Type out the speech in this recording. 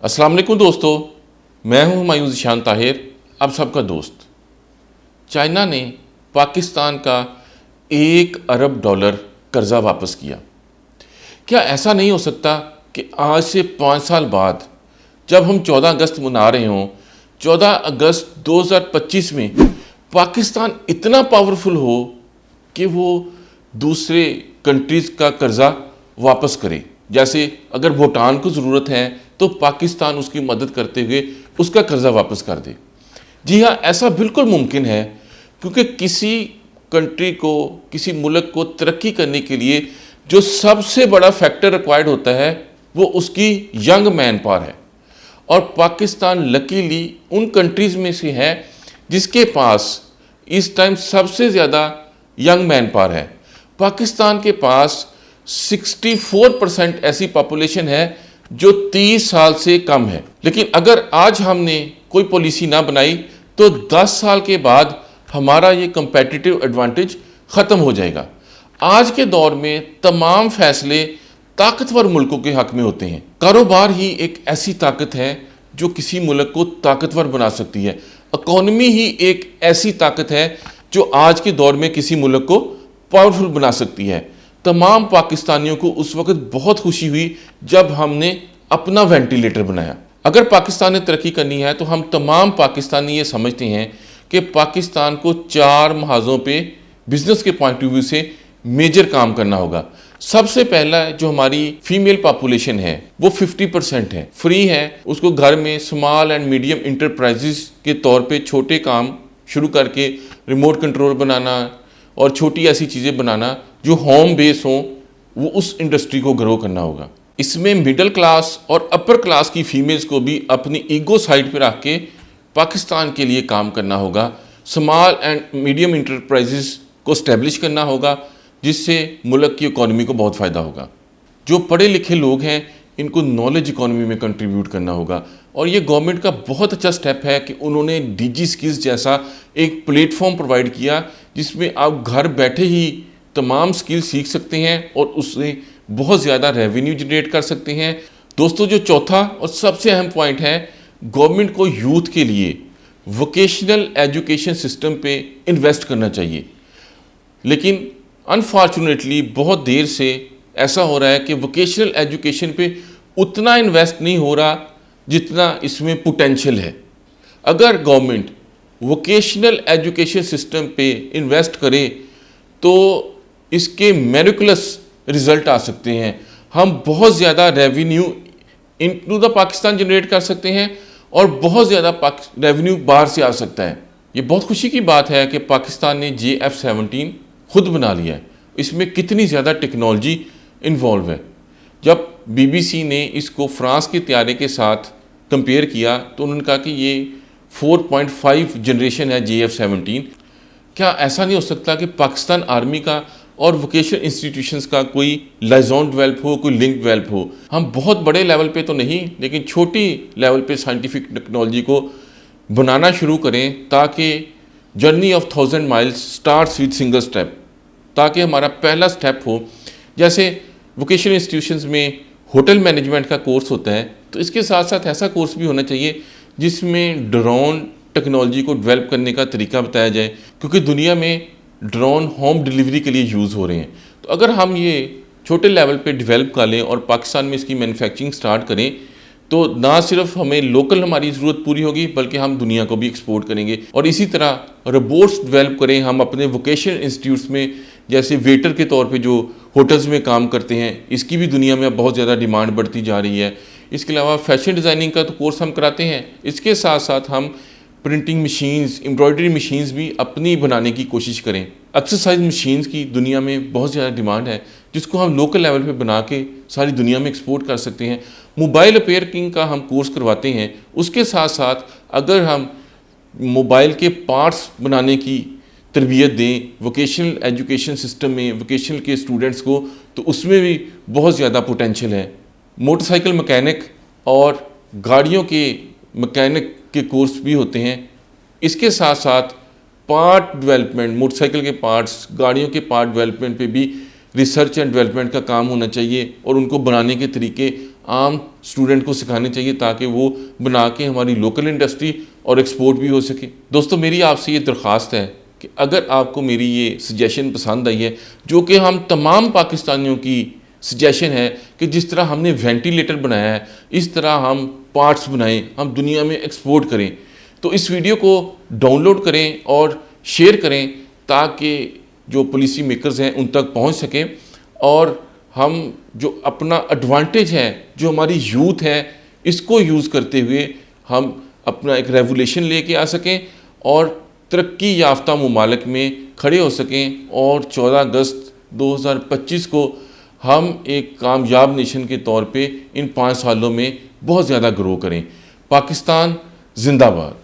अस्सलाम वालेकुम दोस्तों, मैं हूं हुमायूं ज़ीशान ताहिर, आप सबका दोस्त। चाइना ने पाकिस्तान का $1 अरब कर्जा वापस किया। क्या ऐसा नहीं हो सकता कि आज से 5 साल बाद जब हम 14 अगस्त मना रहे हों, 14 अगस्त 2025 में पाकिस्तान इतना पावरफुल हो कि वो दूसरे कंट्रीज़ का कर्जा वापस करे। जैसे अगर भूटान को ज़रूरत है तो पाकिस्तान उसकी मदद करते हुए उसका कर्जा वापस कर दे। जी हाँ, ऐसा बिल्कुल मुमकिन है, क्योंकि किसी कंट्री को, किसी मुल्क को तरक्की करने के लिए जो सबसे बड़ा फैक्टर रिक्वायर्ड होता है वो उसकी यंग मैन पावर है। और पाकिस्तान लकीली उन कंट्रीज़ में से है जिसके पास इस टाइम सबसे ज़्यादा यंग मैन पावर है। पाकिस्तान के पास 64% ऐसी पॉपुलेशन है जो 30 साल से कम है। लेकिन अगर आज हमने कोई पॉलिसी ना बनाई तो 10 साल के बाद हमारा ये कंपेटिटिव एडवांटेज ख़त्म हो जाएगा। आज के दौर में तमाम फैसले ताकतवर मुल्कों के हक में होते हैं। कारोबार ही एक ऐसी ताकत है जो किसी मुल्क को ताकतवर बना सकती है। इकॉनमी ही एक ऐसी ताकत है जो आज के दौर में किसी मुल्क को पावरफुल बना सकती है। तमाम पाकिस्तानियों को उस वक्त बहुत खुशी हुई जब हमने अपना वेंटिलेटर बनाया। अगर पाकिस्तान ने तरक्की करनी है तो हम तमाम पाकिस्तानी ये समझते हैं कि पाकिस्तान को 4 महाजों पे बिजनेस के पॉइंट ऑफ व्यू से मेजर काम करना होगा। सबसे पहला जो हमारी फीमेल पॉपुलेशन है वो 50% है, फ्री है। उसको घर में स्मॉल एंड मीडियम इंटरप्राइजेस के तौर पे छोटे काम शुरू करके रिमोट कंट्रोल बनाना और छोटी ऐसी चीज़ें बनाना जो होम बेस हों, वो उस इंडस्ट्री को ग्रो करना होगा। इसमें मिडिल क्लास और अपर क्लास की फीमेल्स को भी अपनी ईगो साइड पे रख के पाकिस्तान के लिए काम करना होगा। स्मॉल एंड मीडियम इंटरप्राइजेस को स्टैब्लिश करना होगा, जिससे मुल्क की इकॉनमी को बहुत फ़ायदा होगा। जो पढ़े लिखे लोग हैं इनको नॉलेज इकॉनमी में कंट्रीब्यूट करना होगा। और ये गवर्नमेंट का बहुत अच्छा स्टेप है कि उन्होंने डीजी स्किल्स जैसा एक प्लेटफॉर्म प्रोवाइड किया जिसमें आप घर बैठे ही तमाम स्किल सीख सकते हैं और उससे बहुत ज़्यादा रेवेन्यू जनरेट कर सकते हैं। दोस्तों, जो चौथा और सबसे अहम पॉइंट है, गवर्नमेंट को यूथ के लिए वोकेशनल एजुकेशन सिस्टम पे इन्वेस्ट करना चाहिए। लेकिन अनफॉर्चुनेटली बहुत देर से ऐसा हो रहा है कि वोकेशनल एजुकेशन पे उतना इन्वेस्ट नहीं हो रहा जितना इसमें पोटेंशियल है। अगर गवर्नमेंट वोकेशनल एजुकेशन सिस्टम पे इन्वेस्ट करे तो इसके मेरिकुलस रिजल्ट आ सकते हैं। हम बहुत ज़्यादा revenue into the Pakistan generate कर सकते हैं और बहुत ज़्यादा रेवेन्यू बाहर से आ सकता है। ये बहुत खुशी की बात है कि पाकिस्तान ने JF-17 खुद बना लिया है। इसमें कितनी ज़्यादा टेक्नोलॉजी इन्वॉल्व है। जब BBC ने इसको फ्रांस के तैयारे के साथ कंपेयर किया तो उन्होंने कहा कि ये 4.5 जनरेशन है JF-17। क्या ऐसा नहीं हो सकता कि पाकिस्तान आर्मी का और वोकेशनल इंस्टीट्यूशंस का कोई लाइजॉन डेवलप हो, कोई लिंक डेवलप हो? हम बहुत बड़े लेवल पे तो नहीं, लेकिन छोटी लेवल पे साइंटिफिक टेक्नोलॉजी को बनाना शुरू करें ताकि journey of 1000 miles starts with single step, ताकि हमारा पहला स्टेप हो। जैसे वोकेशनल इंस्टीट्यूशंस में होटल मैनेजमेंट का कोर्स होता है, तो इसके साथ साथ ऐसा कोर्स भी होना चाहिए जिसमें ड्रोन टेक्नोलॉजी को डेवलप करने का तरीका बताया जाए, क्योंकि दुनिया में ड्रोन होम डिलीवरी के लिए यूज़ हो रहे हैं। तो अगर हम ये छोटे लेवल पे डेवलप कर लें और पाकिस्तान में इसकी मैन्युफैक्चरिंग स्टार्ट करें तो ना सिर्फ हमें लोकल हमारी ज़रूरत पूरी होगी बल्कि हम दुनिया को भी एक्सपोर्ट करेंगे। और इसी तरह रोबोट्स डेवलप करें हम अपने वोकेशनल इंस्टीट्यूट्स में, जैसे वेटर के तौर पे जो होटल्स में काम करते हैं, इसकी भी दुनिया में बहुत ज़्यादा डिमांड बढ़ती जा रही है। इसके अलावा फैशन डिज़ाइनिंग का तो कोर्स हम कराते हैं, इसके साथ साथ हम प्रिंटिंग मशीन्स, एम्ब्रॉयडरी मशीन्स भी अपनी बनाने की कोशिश करें। एक्सरसाइज मशीन्स की दुनिया में बहुत ज़्यादा डिमांड है जिसको हम लोकल लेवल पे बना के सारी दुनिया में एक्सपोर्ट कर सकते हैं। मोबाइल रिपेयरिंग का हम कोर्स करवाते हैं। उसके साथ साथ अगर हम मोबाइल के पार्ट्स बनाने की तरबियत दें वोकेशनल एजुकेशन सिस्टम में वोकेशनल के स्टूडेंट्स को, तो उसमें भी बहुत ज़्यादा पोटेंशियल है। मोटरसाइकिल मैकेनिक और गाड़ियों के मैकेनिक के कोर्स भी होते हैं। इसके साथ साथ पार्ट डेवलपमेंट, मोटरसाइकिल के पार्ट्स, गाड़ियों के पार्ट डेवलपमेंट पे भी रिसर्च एंड डेवलपमेंट का काम होना चाहिए और उनको बनाने के तरीके आम स्टूडेंट को सिखाने चाहिए ताकि वो बना के हमारी लोकल इंडस्ट्री और एक्सपोर्ट भी हो सके। दोस्तों, मेरी आपसे ये दरख्वास्त है कि अगर आपको मेरी ये सजेशन पसंद आई है, जो कि हम तमाम पाकिस्तानियों की सजेशन है कि जिस तरह हमने वेंटिलेटर बनाया है इस तरह हम पार्ट्स बनाएं, हम दुनिया में एक्सपोर्ट करें, तो इस वीडियो को डाउनलोड करें और शेयर करें ताकि जो पॉलिसी मेकर्स हैं उन तक पहुंच सकें और हम जो अपना एडवांटेज है, जो हमारी यूथ है, इसको यूज़ करते हुए हम अपना एक रेवोल्यूशन लेके आ सकें और तरक्की याफ्ता ममालिक में खड़े हो सकें और 14 अगस्त 2025 को हम एक कामयाब नेशन के तौर पे इन 5 सालों में बहुत ज़्यादा ग्रो करें। पाकिस्तान जिंदाबाद।